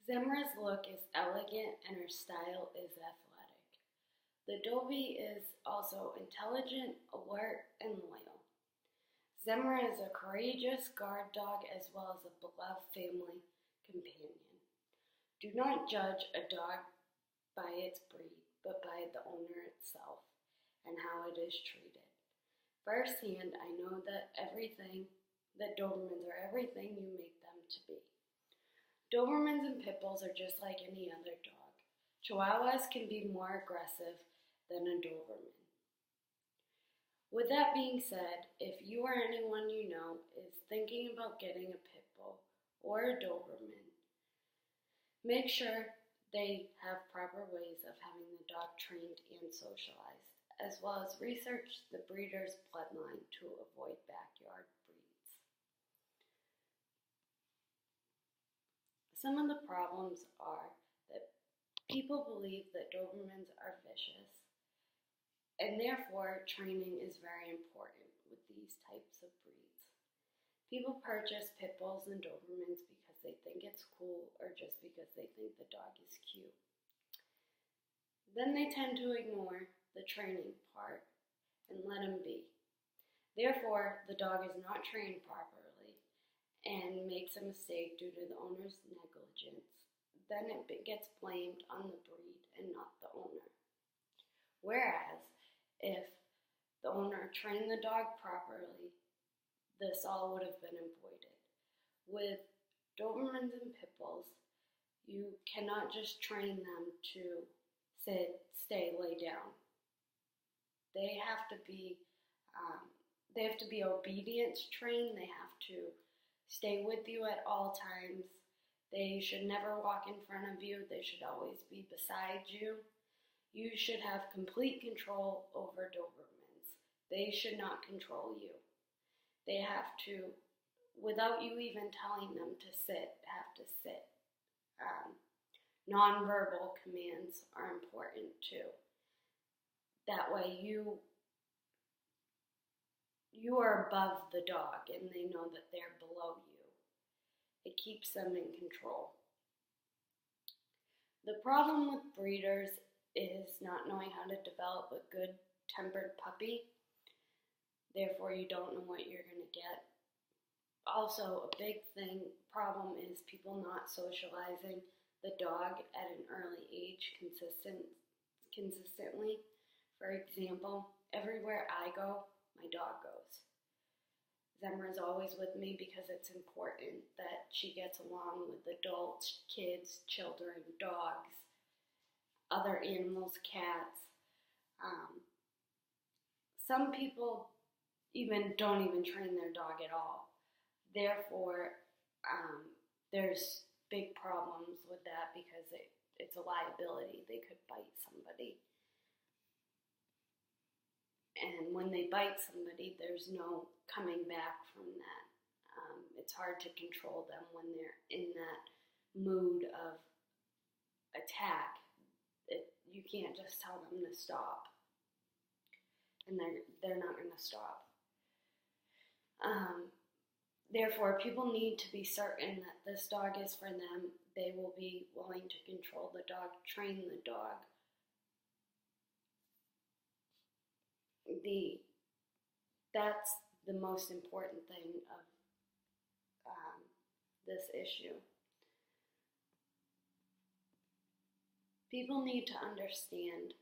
Zemra's look is elegant and her style is athletic. The Dobie is also intelligent, alert, and loyal. Zemra is a courageous guard dog as well as a beloved family companion. Do not judge a dog by its breed, but by the owner itself and how it is treated. Firsthand, I know that Dobermans are everything you make them to be. Dobermans and Pit Bulls are just like any other dog. Chihuahuas can be more aggressive than a Doberman. With that being said, if you or anyone you know is thinking about getting a Pit Bull or a Doberman, make sure they have proper ways of having the dog trained and socialized, as well as research the breeder's bloodline to avoid backyard breeds. Some of the problems are that people believe that Dobermans are vicious, and therefore training is very important with these types of breeds. People purchase Pit Bulls and Dobermans because they think it's cool or just because they think the dog is cute. Then they tend to ignore the training part and let him be. Therefore, the dog is not trained properly and makes a mistake due to the owner's negligence. Then it gets blamed on the breed and not the owner. Whereas, if the owner trained the dog properly, this all would have been avoided. With Dobermans and Pit Bulls, you cannot just train them to sit, stay, lay down. They have to be obedience trained. They have to stay with you at all times. They should never walk in front of you. They should always be beside you. You should have complete control over Dobermans. They should not control you. They have to, without you even telling them to sit, have to sit. Nonverbal commands are important too. That way you are above the dog and they know that they're below you. It keeps them in control. The problem with breeders is not knowing how to develop a good-tempered puppy. Therefore, you don't know what you're going to get. Also, a big problem is people not socializing the dog at an early age consistently. For example, everywhere I go, my dog goes. Zemra's always with me because it's important that she gets along with adults, kids, children, dogs, other animals, cats. Some people don't even train their dog at all. Therefore, there's big problems with that because it's a liability. They could bite somebody. And when they bite somebody, there's no coming back from that. It's hard to control them when they're in that mood of attack. You can't just tell them to stop. And they're not going to stop. Therefore, people need to be certain that this dog is for them. They will be willing to control the dog, train the dog. That's the most important thing of this issue. People need to understand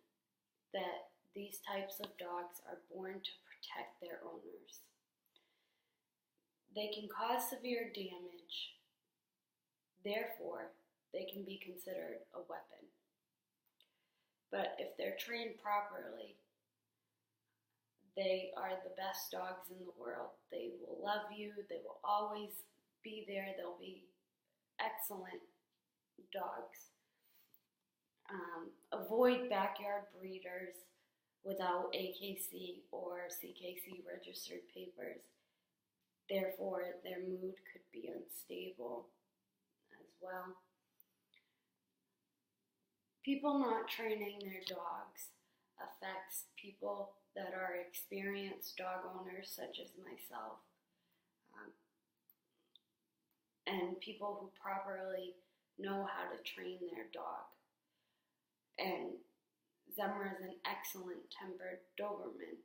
that these types of dogs are born to protect their owners. They can cause severe damage. Therefore, they can be considered a weapon. But if they're trained properly, they are the best dogs in the world. They will love you. They will always be there. They'll be excellent dogs. Avoid backyard breeders without AKC or CKC registered papers. Therefore, their mood could be unstable as well. People not training their dogs affects people that are experienced dog owners, such as myself, and people who properly know how to train their dog. And Zemra is an excellent tempered Doberman,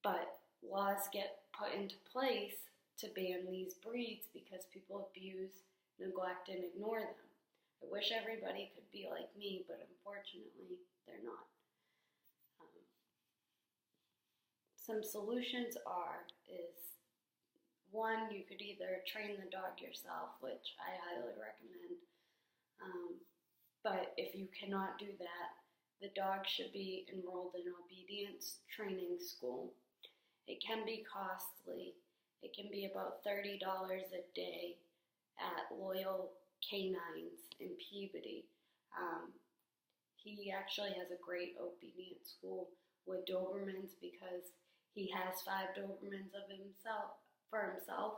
but laws get put into place to ban these breeds because people abuse, neglect, and ignore them. I wish everybody could be like me, but unfortunately, they're not. Some solutions is one, you could either train the dog yourself, which I highly recommend. But if you cannot do that, the dog should be enrolled in obedience training school. It can be costly. It can be about $30 a day at Loyal Canines in Peabody. He actually has a great obedience school with Dobermans because he has 5 Dobermans for himself.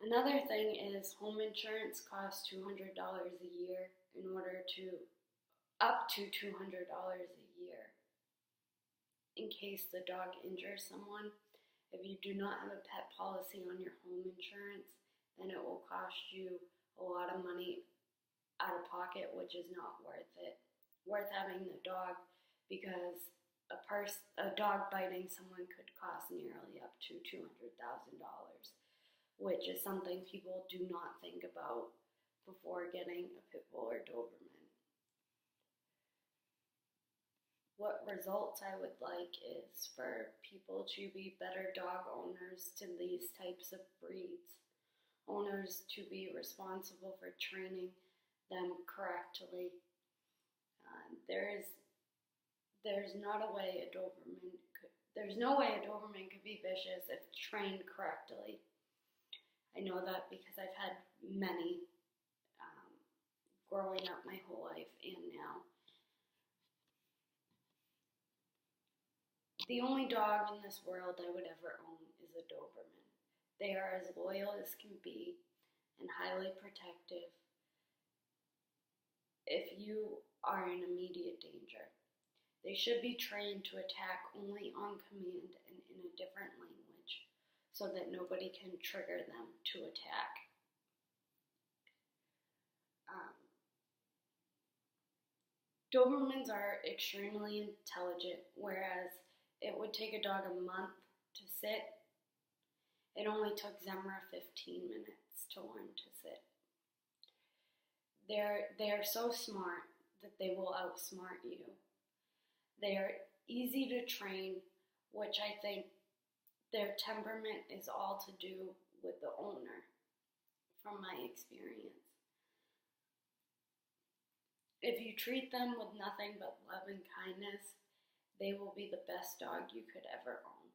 Another thing is home insurance costs $200 a year up to $200 a year in case the dog injures someone. If you do not have a pet policy on your home insurance, then it will cost you a lot of money out of pocket, which is not worth having the dog, because a dog biting someone could cost nearly up to $200,000, which is something people do not think about before getting a pit bull or Doberman. What results I would like is for people to be better dog owners to these types of breeds. Owners to be responsible for training them correctly. There's no way a Doberman could be vicious if trained correctly. I know that because I've had many growing up my whole life and now. The only dog in this world I would ever own is a Doberman. They are as loyal as can be and highly protective if you are in immediate danger. They should be trained to attack only on command and in a different language so that nobody can trigger them to attack. Dobermans are extremely intelligent, whereas it would take a dog a month to sit. It only took Zemra 15 minutes to learn to sit. They are so smart that they will outsmart you. They are easy to train, which I think their temperament is all to do with the owner, from my experience. If you treat them with nothing but love and kindness, they will be the best dog you could ever own.